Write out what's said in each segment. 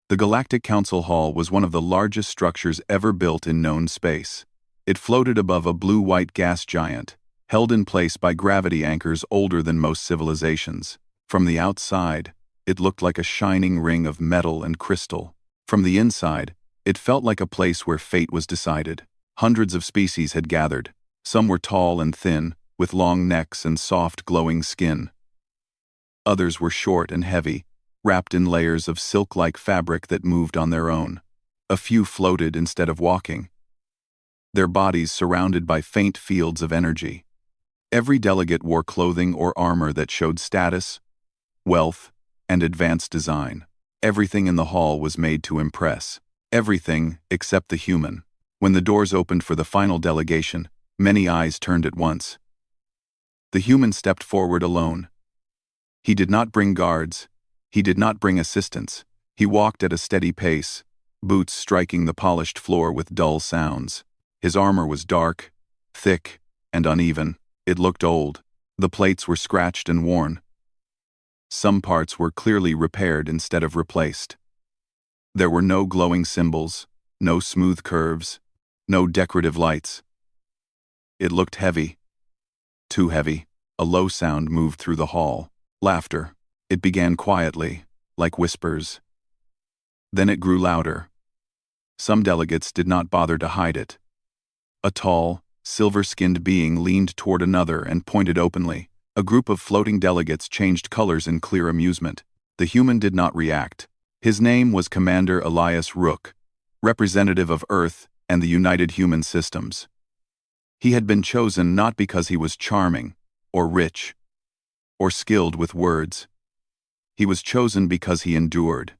The Galactic Council Hall was one of the largest structures ever built in known space. It floated above a blue-white gas giant, held in place by gravity anchors older than most civilizations. From the outside, it looked like a shining ring of metal and crystal. From the inside, it felt like a place where fate was decided. Hundreds of species had gathered. Some were tall and thin, with long necks and soft, glowing skin. Others were short and heavy, wrapped in layers of silk-like fabric that moved on their own. A few floated instead of walking, their bodies surrounded by faint fields of energy. Every delegate wore clothing or armor that showed status, wealth, and advanced design. Everything in the hall was made to impress. Everything except the human. When the doors opened for the final delegation, many eyes turned at once. The human stepped forward alone. He did not bring guards. He did not bring assistants. He walked at a steady pace, boots striking the polished floor with dull sounds. His armor was dark, thick, and uneven. It looked old. The plates were scratched and worn. Some parts were clearly repaired instead of replaced. There were no glowing symbols, no smooth curves, no decorative lights. It looked heavy. Too heavy. A low sound moved through the hall. Laughter. It began quietly, like whispers. Then it grew louder. Some delegates did not bother to hide it. A tall, silver-skinned being leaned toward another and pointed openly. A group of floating delegates changed colors in clear amusement. The human did not react. His name was Commander Elias Rook, representative of Earth and the United Human Systems. He had been chosen not because he was charming, or rich, or skilled with words. He was chosen because he endured.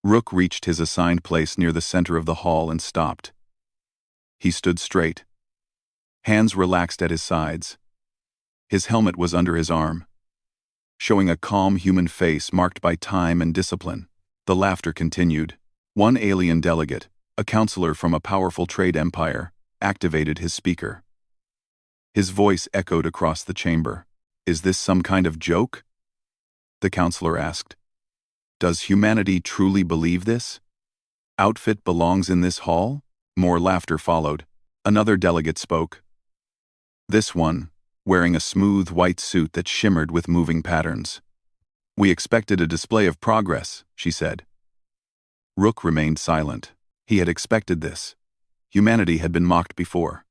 Rook reached his assigned place near the center of the hall and stopped. He stood straight. Hands relaxed at his sides. His helmet was under his arm, showing a calm human face marked by time and discipline. The laughter continued. One alien delegate, a counselor from a powerful trade empire, activated his speaker. His voice echoed across the chamber. "Is this some kind of joke?" the counselor asked. "Does humanity truly believe this? Outfit belongs in this hall?" More laughter followed. Another delegate spoke. This one, wearing a smooth white suit that shimmered with moving patterns. "We expected a display of progress," she said. Rook remained silent. He had expected this. Humanity had been mocked before.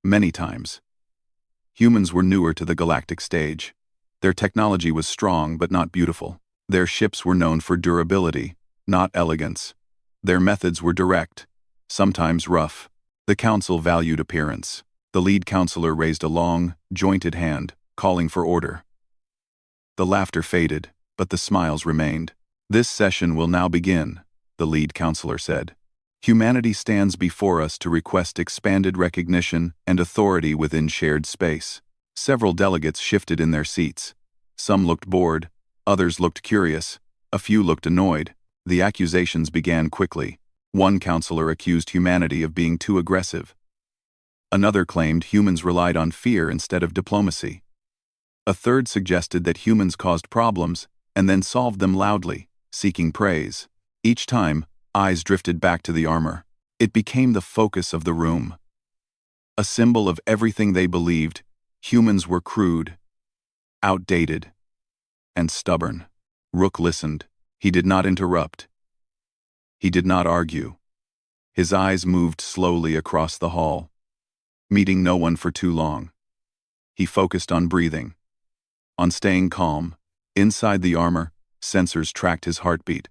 Many times. Humans were newer to the galactic stage. Their technology was strong but not beautiful. Their ships were known for durability, not elegance. Their methods were direct, sometimes rough. The council valued appearance. The lead counselor raised a long, jointed hand, calling for order. The laughter faded, but the smiles remained. "This session will now begin," the lead counselor said. "Humanity stands before us to request expanded recognition and authority within shared space." Several delegates shifted in their seats. Some looked bored, others looked curious, a few looked annoyed. The accusations began quickly. One counselor accused humanity of being too aggressive. Another claimed humans relied on fear instead of diplomacy. A third suggested that humans caused problems and then solved them loudly, seeking praise. Each time, eyes drifted back to the armor. It became the focus of the room. A symbol of everything they believed. Humans were crude, outdated, and stubborn. Rook listened. He did not interrupt. He did not argue. His eyes moved slowly across the hall, meeting no one for too long. He focused on breathing, on staying calm. Inside the armor, sensors tracked his heartbeat.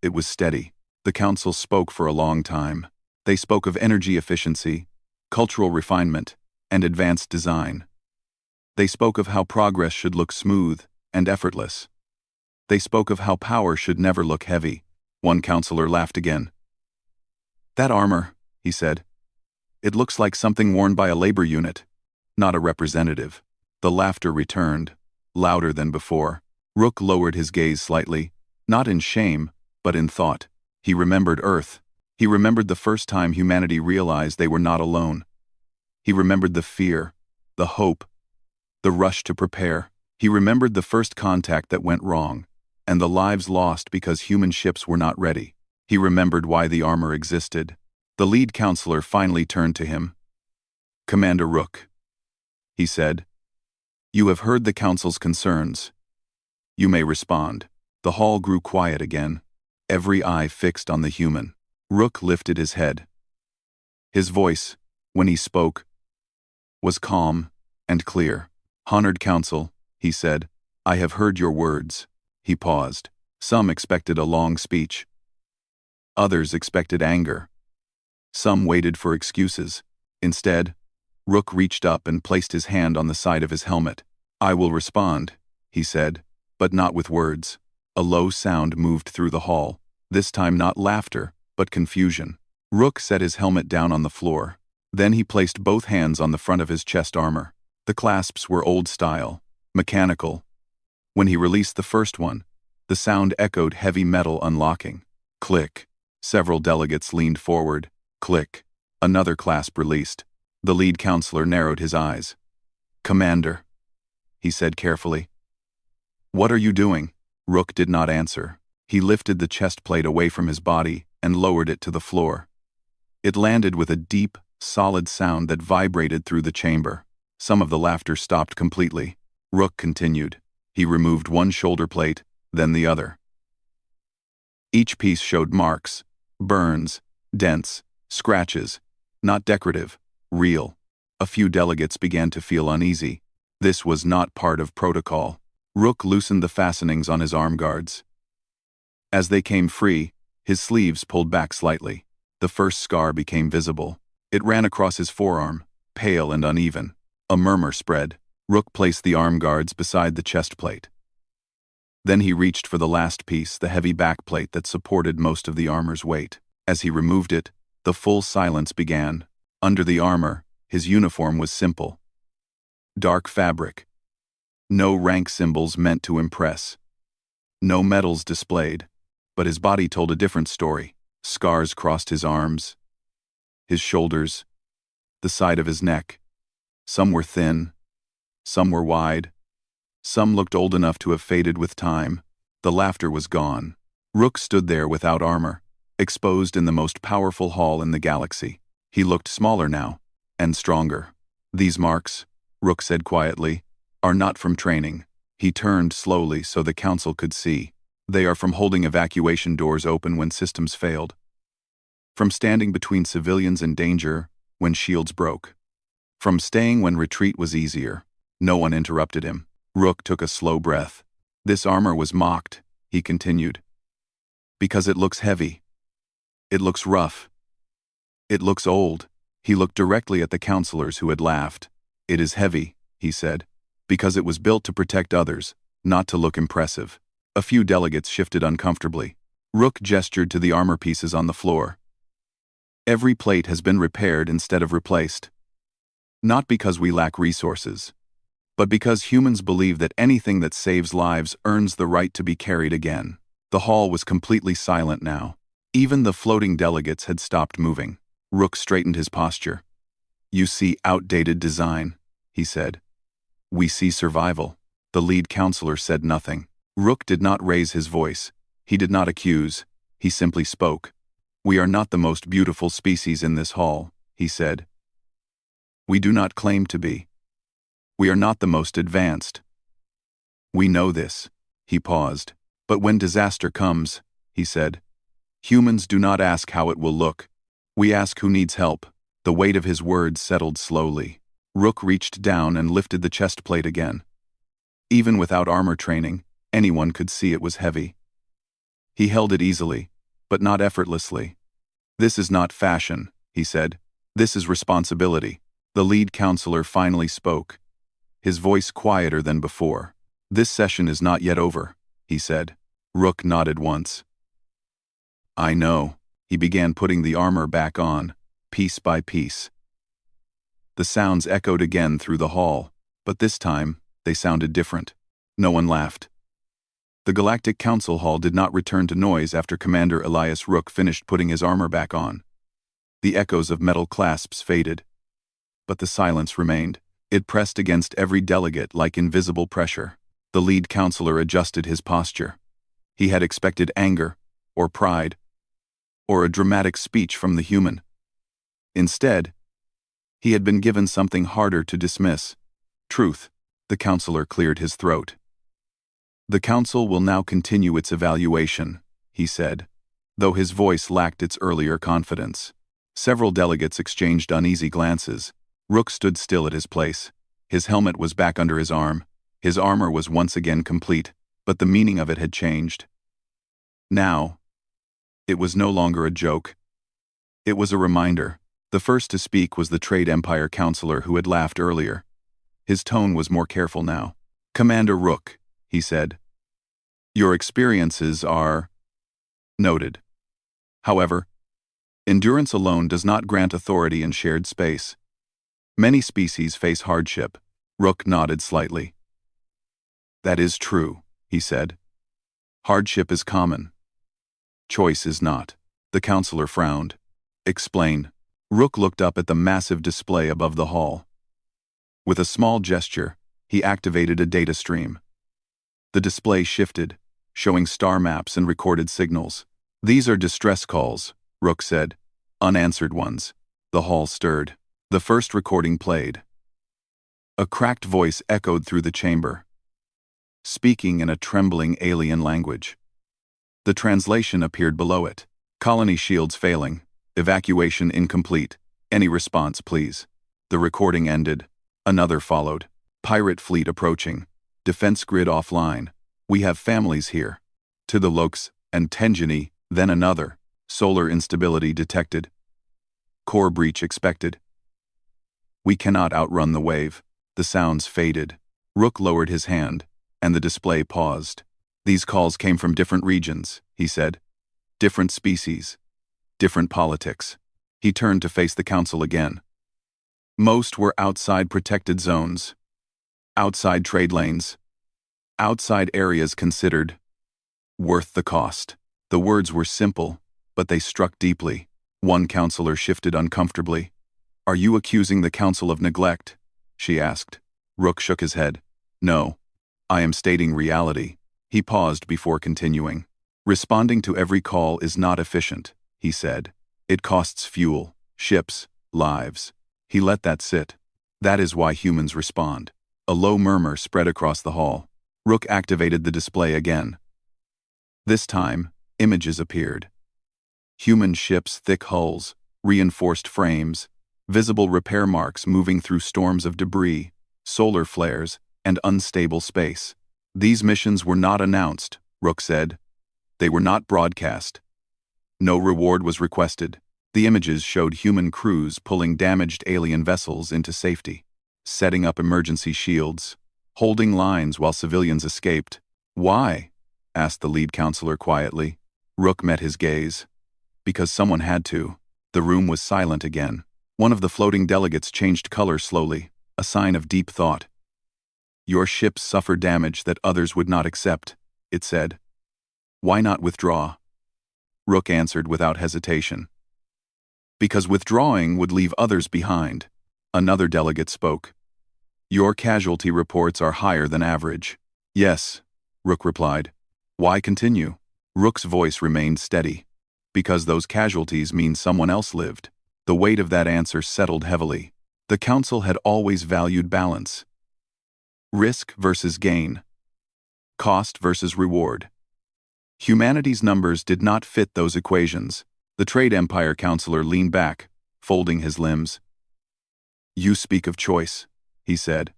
It was steady. The council spoke for a long time. They spoke of energy efficiency, cultural refinement, and advanced design. They spoke of how progress should look smooth and effortless. They spoke of how power should never look heavy. One counselor laughed again. "That armor," he said. "It looks like something worn by a labor unit, not a representative." The laughter returned, louder than before. Rook lowered his gaze slightly, not in shame, but in thought. He remembered Earth. He remembered the first time humanity realized they were not alone. He remembered the fear, the hope, the rush to prepare. He remembered the first contact that went wrong, and the lives lost because human ships were not ready. He remembered why the armor existed. The lead counselor finally turned to him. "Commander Rook," he said, "you have heard the council's concerns. You may respond." The hall grew quiet again, every eye fixed on the human. Rook lifted his head. His voice, when he spoke, was calm and clear. "Honored Council," he said, "I have heard your words." He paused. Some expected a long speech. Others expected anger. Some waited for excuses. Instead, Rook reached up and placed his hand on the side of his helmet. "I will respond," he said, "but not with words." A low sound moved through the hall, this time not laughter, but confusion. Rook set his helmet down on the floor. Then he placed both hands on the front of his chest armor. The clasps were old-style, mechanical. When he released the first one, the sound echoed heavy metal unlocking. Click. Several delegates leaned forward. Click. Another clasp released. The lead counselor narrowed his eyes. "Commander," he said carefully. "What are you doing?" Rook did not answer. He lifted the chest plate away from his body and lowered it to the floor. It landed with a deep, solid sound that vibrated through the chamber. Some of the laughter stopped completely. Rook continued. He removed one shoulder plate, then the other. Each piece showed marks, burns, dents, scratches, not decorative, real. A few delegates began to feel uneasy. This was not part of protocol. Rook loosened the fastenings on his arm guards. As they came free, his sleeves pulled back slightly. The first scar became visible. It ran across his forearm, pale and uneven. A murmur spread. Rook placed the arm guards beside the chest plate. Then he reached for the last piece, the heavy backplate that supported most of the armor's weight. As he removed it, the full silence began. Under the armor, his uniform was simple. Dark fabric. No rank symbols meant to impress. No medals displayed. But his body told a different story. Scars crossed his arms, his shoulders, the side of his neck. Some were thin, some were wide, some looked old enough to have faded with time. The laughter was gone. Rook stood there without armor, exposed in the most powerful hall in the galaxy. He looked smaller now, and stronger. "These marks," Rook said quietly, "are not from training." He turned slowly so the council could see. "They are from holding evacuation doors open when systems failed. From standing between civilians and danger when shields broke. From staying when retreat was easier." No one interrupted him. Rook took a slow breath. "This armor was mocked," he continued. "Because it looks heavy. It looks rough. It looks old." He looked directly at the counselors who had laughed. "It is heavy," he said, "because it was built to protect others, not to look impressive." A few delegates shifted uncomfortably. Rook gestured to the armor pieces on the floor. "Every plate has been repaired instead of replaced. Not because we lack resources, but because humans believe that anything that saves lives earns the right to be carried again." The hall was completely silent now. Even the floating delegates had stopped moving. Rook straightened his posture. "You see outdated design," he said. "We see survival." The lead counselor said nothing. Rook did not raise his voice. He did not accuse. He simply spoke. "We are not the most beautiful species in this hall," he said. "We do not claim to be. We are not the most advanced. We know this." He paused. "But when disaster comes," he said, "humans do not ask how it will look. We ask who needs help." The weight of his words settled slowly. Rook reached down and lifted the chest plate again. Even without armor training, anyone could see it was heavy. He held it easily, but not effortlessly. "This is not fashion," he said. "This is responsibility." The lead counselor finally spoke, his voice quieter than before. "This session is not yet over," he said. Rook nodded once. "I know." He began putting the armor back on, piece by piece. The sounds echoed again through the hall, but this time, they sounded different. No one laughed. The Galactic Council Hall did not return to noise after Commander Elias Rook finished putting his armor back on. The echoes of metal clasps faded. But the silence remained. It pressed against every delegate like invisible pressure. The lead counselor adjusted his posture. He had expected anger, or pride, or a dramatic speech from the human. Instead, he had been given something harder to dismiss. Truth. The counselor cleared his throat. The council will now continue its evaluation, he said, though his voice lacked its earlier confidence. Several delegates exchanged uneasy glances. Rook stood still at his place. His helmet was back under his arm. His armor was once again complete, but the meaning of it had changed. Now, it was no longer a joke. It was a reminder. The first to speak was the Trade Empire counselor who had laughed earlier. His tone was more careful now. "Commander Rook," he said, "your experiences are noted. However, endurance alone does not grant authority in shared space. Many species face hardship." Rook nodded slightly. "That is true," he said. "Hardship is common. Choice is not." The counselor frowned. "Explain." Rook looked up at the massive display above the hall. With a small gesture, he activated a data stream. The display shifted, showing star maps and recorded signals. "These are distress calls," Rook said. "Unanswered ones." The hall stirred. The first recording played. A cracked voice echoed through the chamber, speaking in a trembling alien language. The translation appeared below it. "Colony shields failing. Evacuation incomplete. Any response, please." The recording ended. Another followed. "Pirate fleet approaching. Defense grid offline. We have families here." To the Lokes and Tenjini, then another. "Solar instability detected. Core breach expected. We cannot outrun the wave." The sounds faded. Rook lowered his hand, and the display paused. "These calls came from different regions," he said. "Different species. Different politics." He turned to face the council again. "Most were outside protected zones. Outside trade lanes. Outside areas considered worth the cost." The words were simple, but they struck deeply. One counselor shifted uncomfortably. "Are you accusing the council of neglect?" she asked. Rook shook his head. "No. I am stating reality." He paused before continuing. "Responding to every call is not efficient," he said. "It costs fuel, ships, lives." He let that sit. "That is why humans respond." A low murmur spread across the hall. Rook activated the display again. This time, images appeared. Human ships' thick hulls, reinforced frames, visible repair marks moving through storms of debris, solar flares, and unstable space. "These missions were not announced," Rook said. "They were not broadcast. No reward was requested." The images showed human crews pulling damaged alien vessels into safety, setting up emergency shields, holding lines while civilians escaped. "Why?" asked the lead counselor quietly. Rook met his gaze. "Because someone had to." The room was silent again. One of the floating delegates changed color slowly, a sign of deep thought. "Your ships suffer damage that others would not accept," it said. "Why not withdraw?" Rook answered without hesitation. "Because withdrawing would leave others behind." Another delegate spoke. "Your casualty reports are higher than average." "Yes," Rook replied. "Why continue?" Rook's voice remained steady. "Because those casualties mean someone else lived." The weight of that answer settled heavily. The council had always valued balance. Risk versus gain. Cost versus reward. Humanity's numbers did not fit those equations. The Trade Empire counselor leaned back, folding his limbs. "You speak of choice," he said.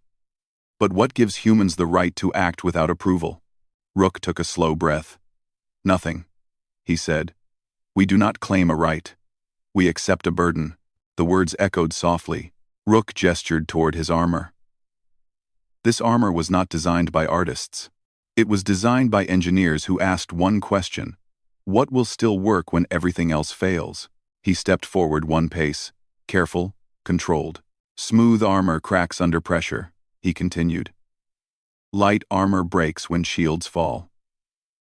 "But what gives humans the right to act without approval?" Rook took a slow breath. "Nothing," he said. "We do not claim a right. We accept a burden." The words echoed softly. Rook gestured toward his armor. This armor was not designed by artists. It was designed by engineers who asked one question: what will still work when everything else fails? He stepped forward one pace, careful, controlled. "Smooth armor cracks under pressure," he continued. "Light armor breaks when shields fall.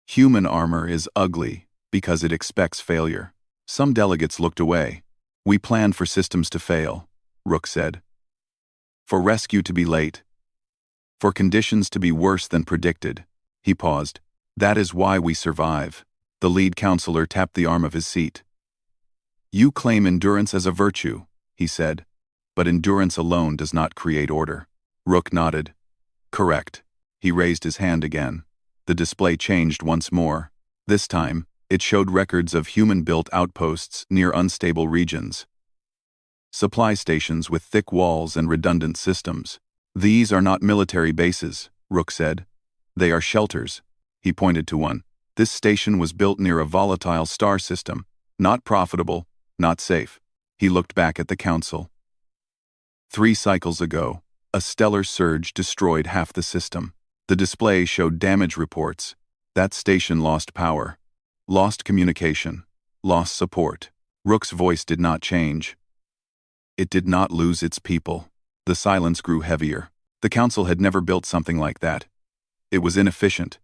Human armor is ugly because it expects failure." Some delegates looked away. "We planned for systems to fail," Rook said. "For rescue to be late. For conditions to be worse than predicted." He paused. "That is why we survive." The lead counselor tapped the arm of his seat. You claim endurance as a virtue, he said, but endurance alone does not create order. Rook nodded. Correct. He raised his hand again. The display changed once more. This time, it showed records of human-built outposts near unstable regions. Supply stations with thick walls and redundant systems. These are not military bases, Rook said. They are shelters. He pointed to one. This station was built near a volatile star system. Not profitable, not safe. He looked back at the council. 3 cycles ago, a stellar surge destroyed half the system. The display showed damage reports. That station lost power, lost communication, lost support. Rook's voice did not change. It did not lose its people. The silence grew heavier. The council had never built something like that. It was inefficient,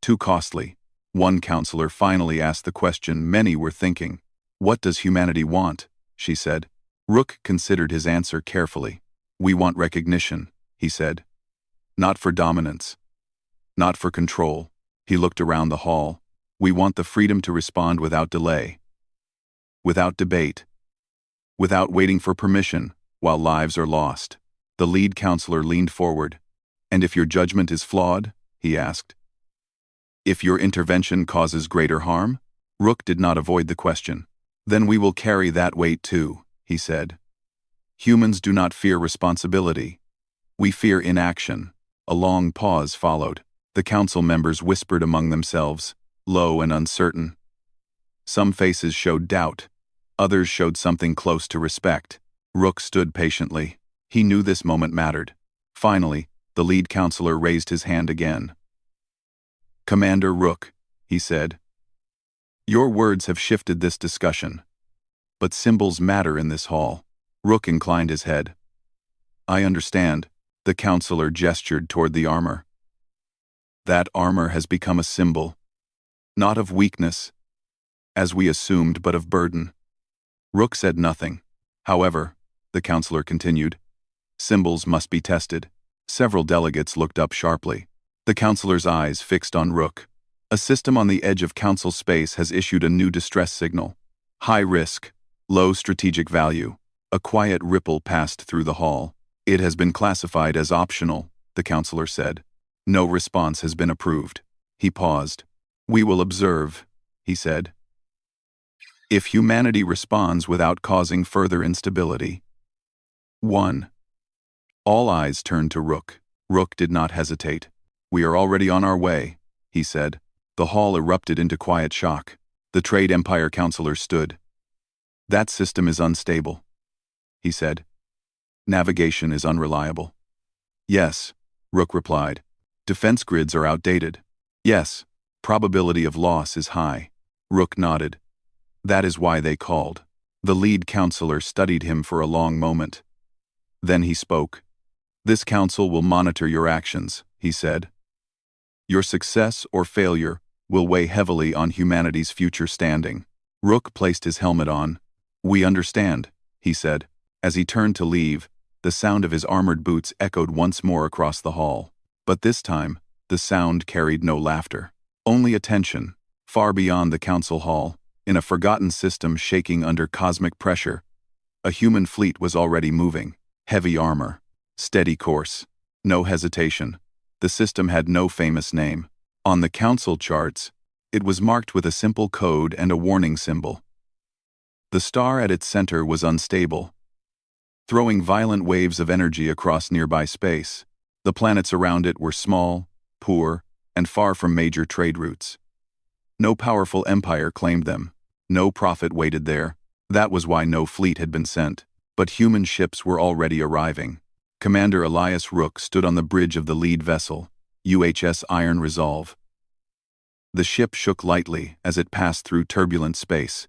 too costly. One counselor finally asked the question many were thinking. What does humanity want? She said. Rook considered his answer carefully. We want recognition, he said. Not for dominance. Not for control. He looked around the hall. We want the freedom to respond without delay. Without debate. Without waiting for permission, while lives are lost. The lead counselor leaned forward. And if your judgment is flawed? He asked. If your intervention causes greater harm? Rook did not avoid the question. Then we will carry that weight too, he said. Humans do not fear responsibility. We fear inaction. A long pause followed. The council members whispered among themselves, low and uncertain. Some faces showed doubt. Others showed something close to respect. Rook stood patiently. He knew this moment mattered. Finally, the lead counselor raised his hand again. Commander Rook, he said. Your words have shifted this discussion. But symbols matter in this hall. Rook inclined his head. I understand. The counselor gestured toward the armor. That armor has become a symbol. Not of weakness, as we assumed, but of burden. Rook said nothing. However, the counselor continued, symbols must be tested. Several delegates looked up sharply. The counselor's eyes fixed on Rook. A system on the edge of council space has issued a new distress signal. High risk, low strategic value. A quiet ripple passed through the hall. It has been classified as optional, the counselor said. No response has been approved. He paused. We will observe, he said. If humanity responds without causing further instability. 1. All eyes turned to Rook. Rook did not hesitate. We are already on our way, he said. The hall erupted into quiet shock. The Trade Empire counselor stood. That system is unstable, he said. Navigation is unreliable. Yes, Rook replied. Defense grids are outdated. Yes, probability of loss is high. Rook nodded. That is why they called. The lead counselor studied him for a long moment. Then he spoke. This council will monitor your actions, he said. Your success or failure will weigh heavily on humanity's future standing. Rook placed his helmet on. We understand, he said. As he turned to leave, the sound of his armored boots echoed once more across the hall. But this time, the sound carried no laughter. Only attention, far beyond the council hall, in a forgotten system shaking under cosmic pressure. A human fleet was already moving. Heavy armor. Steady course. No hesitation. The system had no famous name. On the council charts, it was marked with a simple code and a warning symbol. The star at its center was unstable, throwing violent waves of energy across nearby space. The planets around it were small, poor, and far from major trade routes. No powerful empire claimed them. No profit waited there. That was why no fleet had been sent. But human ships were already arriving. Commander Elias Rook stood on the bridge of the lead vessel, UHS Iron Resolve. The ship shook lightly as it passed through turbulent space.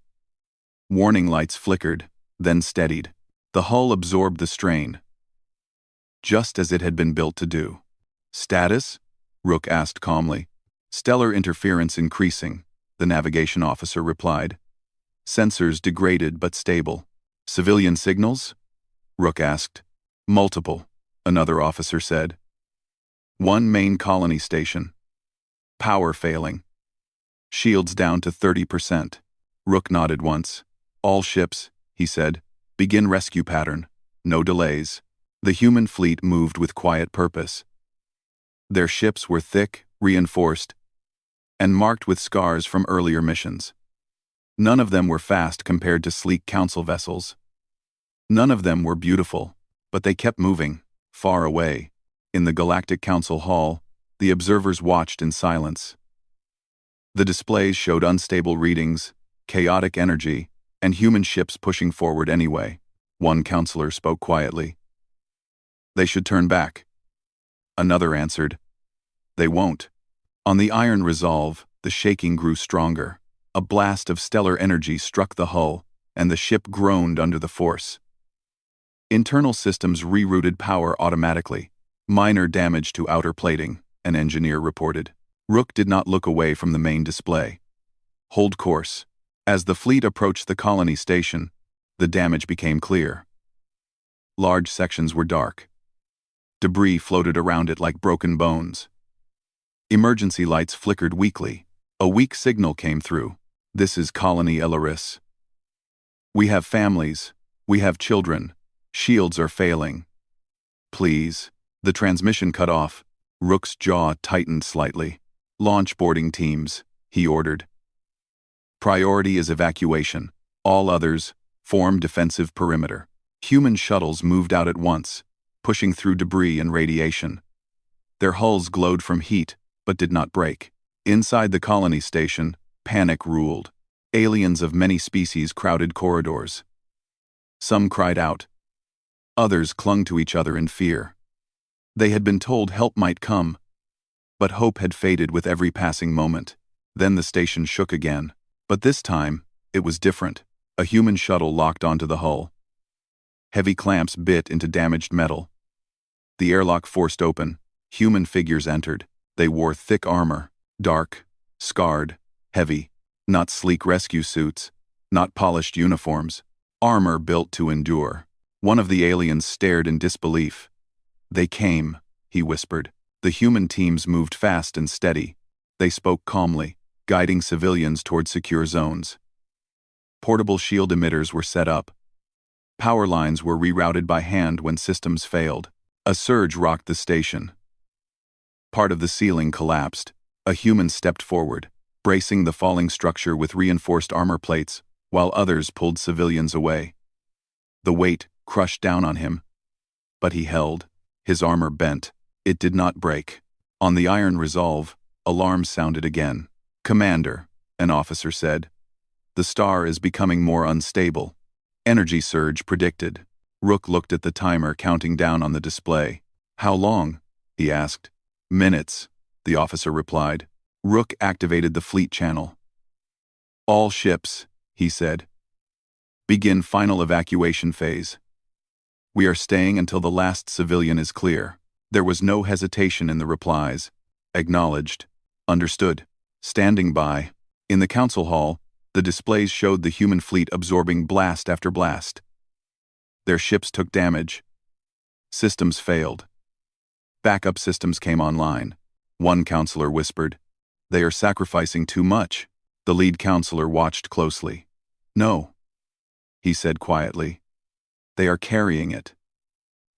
Warning lights flickered, then steadied. The hull absorbed the strain, just as it had been built to do. Status? Rook asked calmly. Stellar interference increasing, the navigation officer replied. Sensors degraded but stable. Civilian signals? Rook asked. Multiple, another officer said. One main colony station. Power failing. Shields down to 30%. Rook nodded once. "All ships," he said, "begin rescue pattern. No delays." The human fleet moved with quiet purpose. Their ships were thick, reinforced, and marked with scars from earlier missions. None of them were fast compared to sleek council vessels. None of them were beautiful, but they kept moving, far away. In the Galactic Council Hall, the observers watched in silence. The displays showed unstable readings, chaotic energy, and human ships pushing forward anyway. One counselor spoke quietly. "They should turn back." Another answered, "They won't." On the Iron Resolve, the shaking grew stronger. A blast of stellar energy struck the hull, and the ship groaned under the force. Internal systems rerouted power automatically. Minor damage to outer plating, an engineer reported. Rook did not look away from the main display. "Hold course." As the fleet approached the colony station, the damage became clear. Large sections were dark. Debris floated around it like broken bones. Emergency lights flickered weakly. A weak signal came through. "This is Colony Elaris. We have families. We have children. Shields are failing. Please." The transmission cut off. Rook's jaw tightened slightly. "Launch boarding teams," he ordered. "Priority is evacuation. All others, form defensive perimeter." Human shuttles moved out at once, pushing through debris and radiation. Their hulls glowed from heat, but did not break. Inside the colony station, panic ruled. Aliens of many species crowded corridors. Some cried out. Others clung to each other in fear. They had been told help might come, but hope had faded with every passing moment. Then the station shook again. But this time, it was different. A human shuttle locked onto the hull. Heavy clamps bit into damaged metal. The airlock forced open. Human figures entered. They wore thick armor, dark, scarred, heavy. Not sleek rescue suits, not polished uniforms. Armor built to endure. One of the aliens stared in disbelief. "They came," he whispered. The human teams moved fast and steady. They spoke calmly, guiding civilians toward secure zones. Portable shield emitters were set up. Power lines were rerouted by hand when systems failed. A surge rocked the station. Part of the ceiling collapsed. A human stepped forward, bracing the falling structure with reinforced armor plates, while others pulled civilians away. The weight crushed down on him, but he held. His armor bent. It did not break. On the Iron Resolve, alarms sounded again. "Commander," an officer said, "the star is becoming more unstable." Energy surge predicted. Rook looked at the timer counting down on the display. "How long?" he asked. "Minutes," the officer replied. Rook activated the fleet channel. "All ships," he said. "Begin final evacuation phase. We are staying until the last civilian is clear." There was no hesitation in the replies. "Acknowledged." "Understood." "Standing by." In the council hall, the displays showed the human fleet absorbing blast after blast. Their ships took damage. Systems failed. Backup systems came online. One counselor whispered, "They are sacrificing too much." The lead counselor watched closely. "No," he said quietly. "They are carrying it."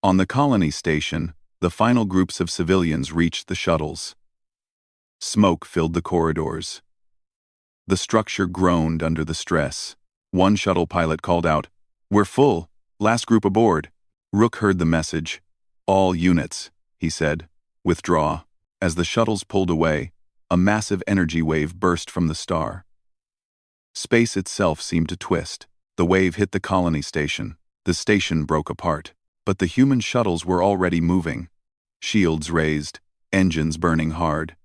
On the colony station, the final groups of civilians reached the shuttles. Smoke filled the corridors. The structure groaned under the stress. One shuttle pilot called out, "We're full. Last group aboard." Rook heard the message. "All units," he said, "withdraw." As the shuttles pulled away, a massive energy wave burst from the star. Space itself seemed to twist. The wave hit the colony station. The station broke apart. But the human shuttles were already moving. Shields raised, engines burning hard.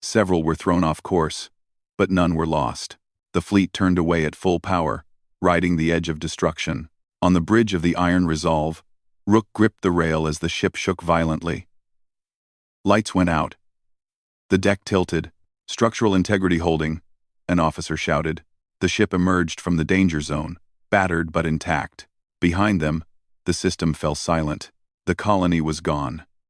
Several were thrown off course, but none were lost. The fleet turned away at full power, riding the edge of destruction. On the bridge of the Iron Resolve, Rook gripped the rail as the ship shook violently. Lights went out. The deck tilted, structural integrity holding, an officer shouted. The ship emerged from the danger zone, battered but intact. Behind them, the system fell silent. The colony was gone.